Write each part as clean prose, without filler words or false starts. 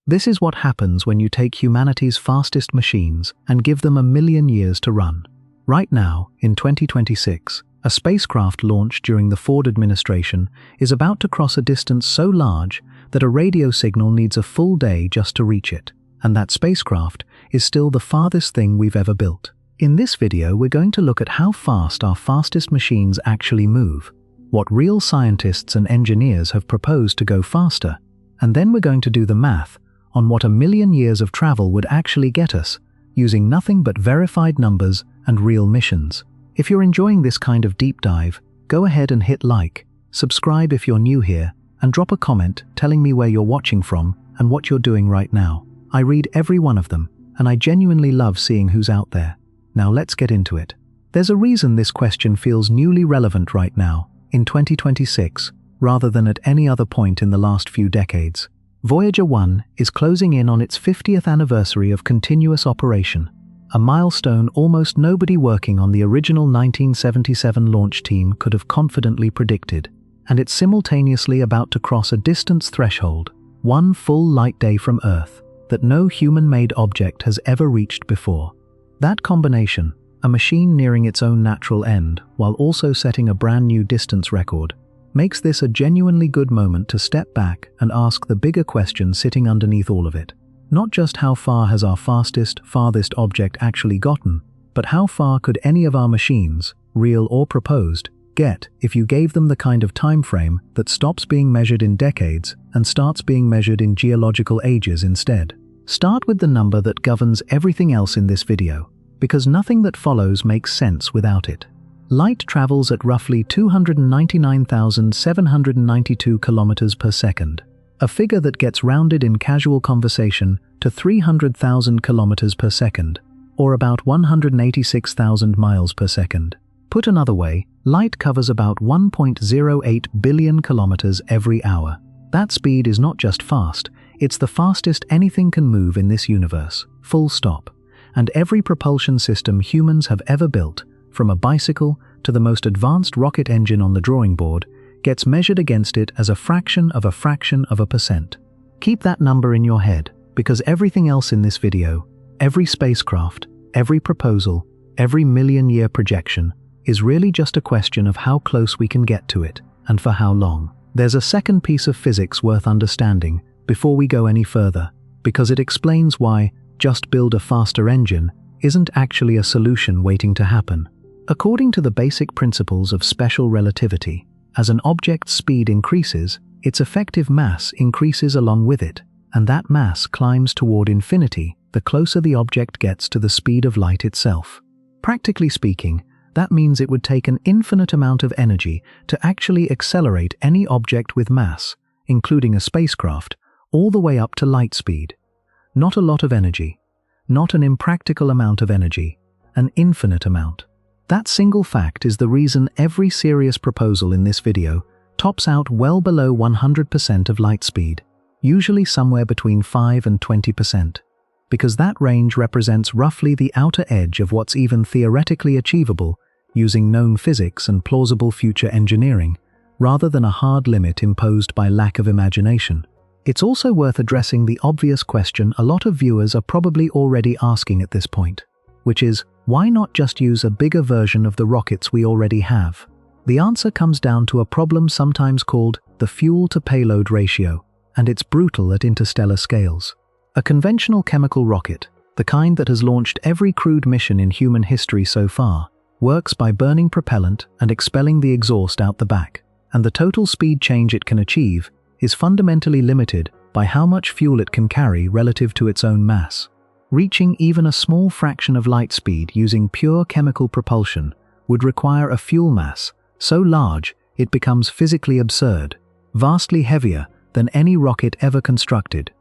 This is what happens when you take humanity's fastest machines and give them 1,000,000 years to run. Right now, in 2026, a spacecraft launched during the Ford administration is about to cross a distance so large that a radio signal needs a full day just to reach it, and that spacecraft is still the farthest thing we've ever built. In this video, we're going to look at how fast our fastest machines actually move, what real scientists and engineers have proposed to go faster, and then we're going to do the math on what 1,000,000 years of travel would actually get us, using nothing but verified numbers and real missions. If you're enjoying this kind of deep dive, go ahead and hit like, subscribe if you're new here, and drop a comment telling me where you're watching from and what you're doing right now. I read every one of them, and I genuinely love seeing who's out there. Now let's get into it. There's a reason this question feels newly relevant right now, in 2026, rather than at any other point in the last few decades. Voyager 1 is closing in on its 50th anniversary of continuous operation, a milestone almost nobody working on the original 1977 launch team could have confidently predicted, and it's simultaneously about to cross a distance threshold, one full light day from Earth, that no human-made object has ever reached before. That combination, a machine nearing its own natural end while also setting a brand new distance record, makes this a genuinely good moment to step back and ask the bigger question sitting underneath all of it. Not just how far has our farthest object actually gotten, but how far could any of our machines, real or proposed, get if you gave them the kind of time frame that stops being measured in decades and starts being measured in geological ages instead. Start with the number that governs everything else in this video, because nothing that follows makes sense without it. Light travels at roughly 299,792 kilometers per second, a figure that gets rounded in casual conversation to 300,000 kilometers per second, or about 186,000 miles per second. Put another way, light covers about 1.08 billion kilometers every hour. That speed is not just fast, it's the fastest anything can move in this universe, full stop. And every propulsion system humans have ever built, from a bicycle to the most advanced rocket engine on the drawing board, gets measured against it as a fraction of a percent. Keep that number in your head, because everything else in this video, every spacecraft, every proposal, every 1,000,000-year projection, is really just a question of how close we can get to it, and for how long. There's a second piece of physics worth understanding before we go any further, because it explains why just build a faster engine isn't actually a solution waiting to happen. According to the basic principles of special relativity, as an object's speed increases, its effective mass increases along with it, and that mass climbs toward infinity the closer the object gets to the speed of light itself. Practically speaking, that means it would take an infinite amount of energy to actually accelerate any object with mass, including a spacecraft, all the way up to light speed. Not a lot of energy, not an impractical amount of energy, an infinite amount. That single fact is the reason every serious proposal in this video tops out well below 100% of light speed, usually somewhere between 5 and 20%, because that range represents roughly the outer edge of what's even theoretically achievable using known physics and plausible future engineering, rather than a hard limit imposed by lack of imagination. It's also worth addressing the obvious question a lot of viewers are probably already asking at this point, which is, why not just use a bigger version of the rockets we already have? The answer comes down to a problem sometimes called the fuel-to-payload ratio, and it's brutal at interstellar scales. A conventional chemical rocket, the kind that has launched every crewed mission in human history so far, works by burning propellant and expelling the exhaust out the back, and the total speed change it can achieve is fundamentally limited by how much fuel it can carry relative to its own mass. Reaching even a small fraction of light speed using pure chemical propulsion would require a fuel mass so large it becomes physically absurd, vastly heavier than any rocket ever constructed,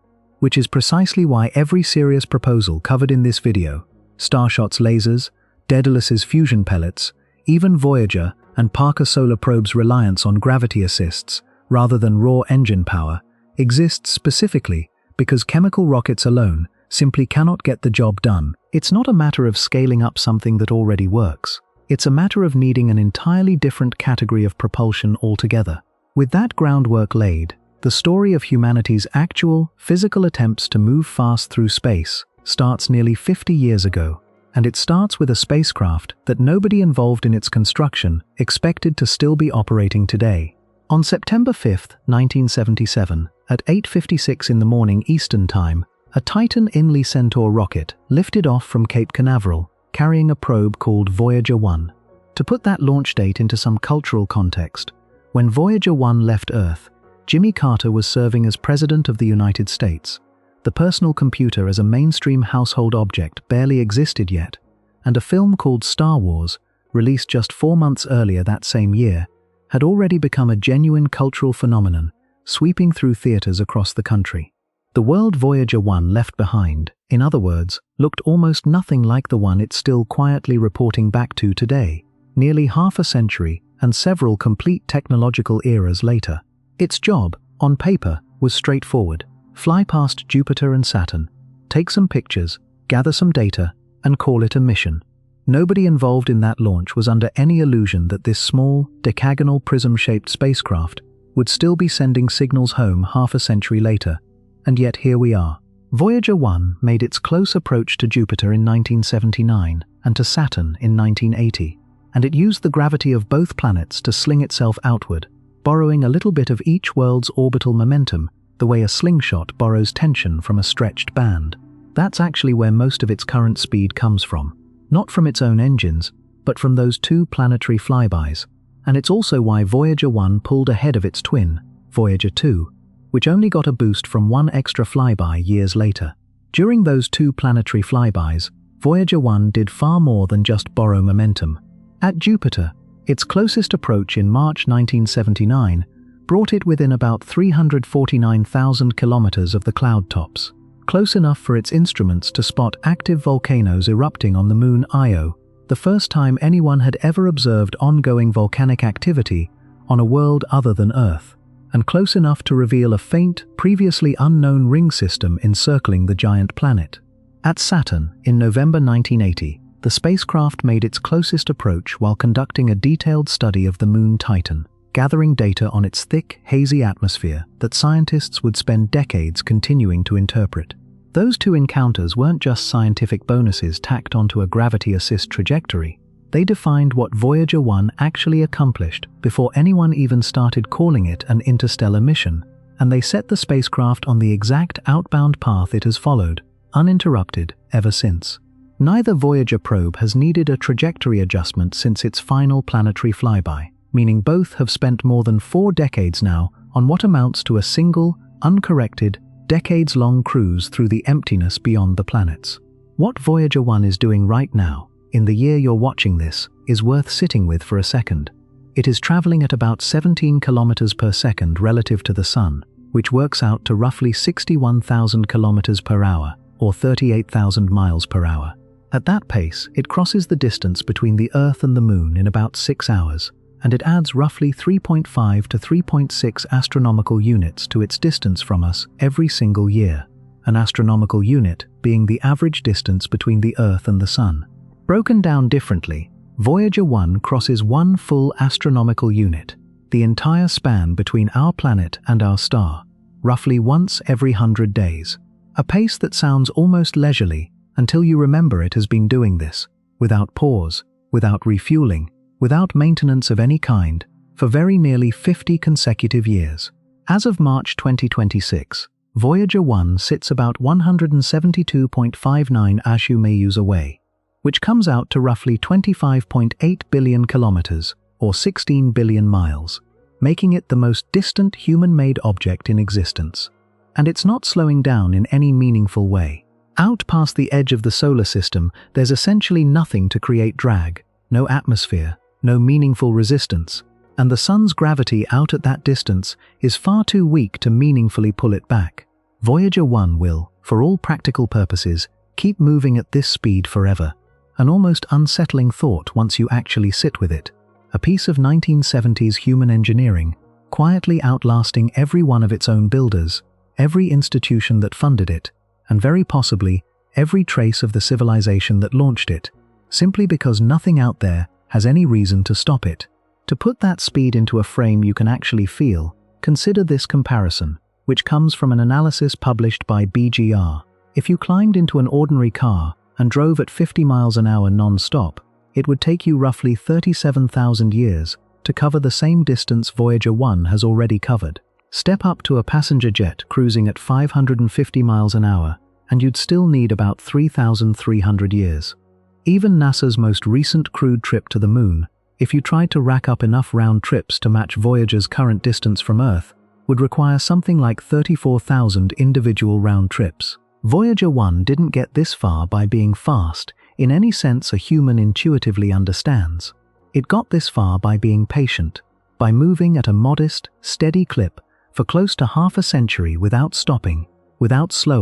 which is precisely why every serious proposal covered in this video, Starshot's lasers, Daedalus's fusion pellets, even Voyager and Parker Solar Probe's reliance on gravity assists rather than raw engine power, exists specifically because chemical rockets alone simply cannot get the job done. It's not a matter of scaling up something that already works. It's a matter of needing an entirely different category of propulsion altogether. With that groundwork laid, The story of humanity's actual, physical attempts to move fast through space starts nearly 50 years ago, and it starts with a spacecraft that nobody involved in its construction expected to still be operating today. On September 5, 1977, at 8:56 in the morning Eastern Time, a Titan Inley Centaur rocket lifted off from Cape Canaveral, carrying a probe called Voyager 1. To put that launch date into some cultural context, when Voyager 1 left Earth, Jimmy Carter was serving as President of the United States. The personal computer as a mainstream household object barely existed yet, and a film called Star Wars, released just 4 months earlier that same year, had already become a genuine cultural phenomenon, sweeping through theaters across the country. The world Voyager 1 left behind, in other words, looked almost nothing like the one it's still quietly reporting back to today, nearly half a century and several complete technological eras later. Its job, on paper, was straightforward. Fly past Jupiter and Saturn, take some pictures, gather some data, and call it a mission. Nobody involved in that launch was under any illusion that this small, decagonal prism-shaped spacecraft would still be sending signals home half a century later. And yet here we are. Voyager 1 made its close approach to Jupiter in 1979 and to Saturn in 1980, and it used the gravity of both planets to sling itself outward, borrowing a little bit of each world's orbital momentum the way a slingshot borrows tension from a stretched band. That's actually where most of its current speed comes from. Not from its own engines, but from those two planetary flybys. And it's also why Voyager 1 pulled ahead of its twin, Voyager 2, which only got a boost from one extra flyby years later. During those two planetary flybys, Voyager 1 did far more than just borrow momentum. At Jupiter, its closest approach in March 1979 brought it within about 349,000 kilometers of the cloud tops, close enough for its instruments to spot active volcanoes erupting on the moon Io, the first time anyone had ever observed ongoing volcanic activity on a world other than Earth, and close enough to reveal a faint, previously unknown ring system encircling the giant planet. At Saturn, in November 1980, the spacecraft made its closest approach while conducting a detailed study of the moon Titan, gathering data on its thick, hazy atmosphere that scientists would spend decades continuing to interpret. Those two encounters weren't just scientific bonuses tacked onto a gravity assist trajectory. They defined what Voyager 1 actually accomplished before anyone even started calling it an interstellar mission, and they set the spacecraft on the exact outbound path it has followed, uninterrupted, ever since. Neither Voyager probe has needed a trajectory adjustment since its final planetary flyby, meaning both have spent more than 4 decades now on what amounts to a single, uncorrected, decades-long cruise through the emptiness beyond the planets. What Voyager 1 is doing right now, in the year you're watching this, is worth sitting with for a second. It is traveling at about 17 kilometers per second relative to the Sun, which works out to roughly 61,000 kilometers per hour, or 38,000 miles per hour. At that pace, it crosses the distance between the Earth and the Moon in about 6 hours, and it adds roughly 3.5 to 3.6 astronomical units to its distance from us every single year, an astronomical unit being the average distance between the Earth and the Sun. Broken down differently, Voyager 1 crosses 1 full astronomical unit, the entire span between our planet and our star, roughly once every 100 days. A pace that sounds almost leisurely until you remember it has been doing this, without pause, without refueling, without maintenance of any kind, for very nearly 50 consecutive years. As of March 2026, Voyager 1 sits about 172.59 ASU away, which comes out to roughly 25.8 billion kilometers, or 16 billion miles, making it the most distant human-made object in existence. And it's not slowing down in any meaningful way. Out past the edge of the solar system, there's essentially nothing to create drag, no atmosphere, no meaningful resistance, and the Sun's gravity out at that distance is far too weak to meaningfully pull it back. Voyager 1 will, for all practical purposes, keep moving at this speed forever, an almost unsettling thought once you actually sit with it, a piece of 1970s human engineering, quietly outlasting every one of its own builders, every institution that funded it, and very possibly every trace of the civilization that launched it, simply because nothing out there has any reason to stop it. To put that speed into a frame you can actually feel, Consider this comparison, which comes from an analysis published by BGR. If you climbed into an ordinary car and drove at 50 miles an hour non-stop, it would take you roughly 37,000 years to cover the same distance Voyager 1 has already covered. Step up to a passenger jet cruising at 550 miles an hour, and you'd still need about 3,300 years. Even NASA's most recent crewed trip to the Moon, if you tried to rack up enough round trips to match Voyager's current distance from Earth, would require something like 34,000 individual round trips. Voyager 1 didn't get this far by being fast, in any sense a human intuitively understands. It got this far by being patient, by moving at a modest, steady clip for close to half a century without stopping, without slowing.